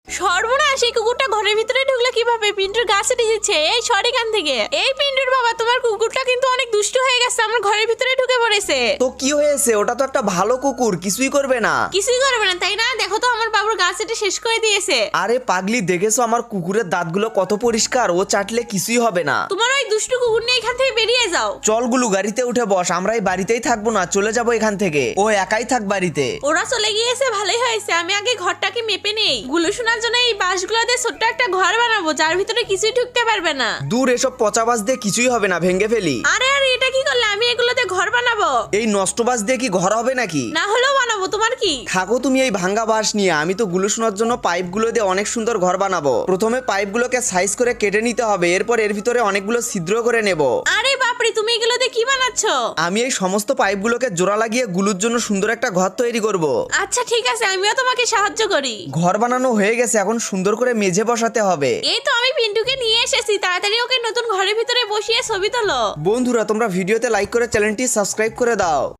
সর্বনাশ, এই কুকুরটা ঘরের ভিতরে ঢুকলো কিভাবে? পিন্টুর গাছে দিয়েছে। এই সর এখান থেকে। এই পিন্টুর বাবা, তোমার কুকুরটা কিন্তু অনেক দুষ্ট হয়ে গেছে, আমার ঘরের ভিতরে ঢুকে পড়েছে। তো কি হয়েছে? ওটা তো একটা ভালো কুকুর, কিছুই করবে না। কিছুই করবে না তাই না? দেখো তো আমার বাবুর গাছ এটা শেষ করে দিয়েছে। আরে পাগলি, দেখেছো আমার কুকুরের দাঁতগুলো কত পরিষ্কার, ও চাটলে কিছুই হবে না। তোমার ওই দুষ্টু কুকুর নিয়ে এখান থেকে বেরিয়ে যাও। চল গুলু, গাড়িতে উঠে বস, আমরা এই বাড়িতেই থাকবো না, চলে যাবো এখান থেকে। ও একাই থাক বাড়িতে। ওরা চলে গিয়েছে, ভালোই হয়েছে। আমি আগে ঘরটাকে মেপে নেই। গুলো শোনার জন্য এই বাঁশগুলো দিয়ে ছোট্ট একটা ঘর বানাবো, যার ভিতরে কিছুই ঢুকতে পারবে না। দূর, এসব পচা বাস দিয়ে কিছুই হবে না, ভেঙে ফেলি। আরে আরে, এটা কি করলে? আমি এগুলোতে ঘর বানাবো। এই নষ্ট বাস দিয়ে কি ঘর হবে নাকি? না হলেও বানাবো, তোমার কি? থাকো তুমি এই ভাঙ্গা বাস নিয়ে, আমি তো গুলো শোনার জন্য পাইপগুলো দিয়ে অনেক সুন্দর ঘর বানাবো। প্রথমে পাইপগুলোকে সাইজ করে কেটে নিতে হবে, এরপর এর ভিতরে অনেকগুলো ছিদ্র করে নেব। আরে বাপরে, তুমি এগুলোতে কি বানাচ্ছো? আমি এই সমস্ত পাইপগুলোকে জোড়া লাগিয়ে গুলুর জন্য সুন্দর একটা ঘর তৈরি করব। আচ্ছা ঠিক আছে, আমিও তোমাকে সাহায্য করি। ঘর বানানো হয়ে গেছে, এখন সুন্দর করে মেঝে বসাতে হবে। এই তো আমি পিন্টুকে নিয়ে এসেছি, তাড়াতাড়ি ওকে নতুন ঘরের ভিতরে বসিয়ে ছবি তোলো। বন্ধুরা, তোমরা ভিডিওতে লাইক করে চ্যানেলটি সাবস্ক্রাইব করে দাও।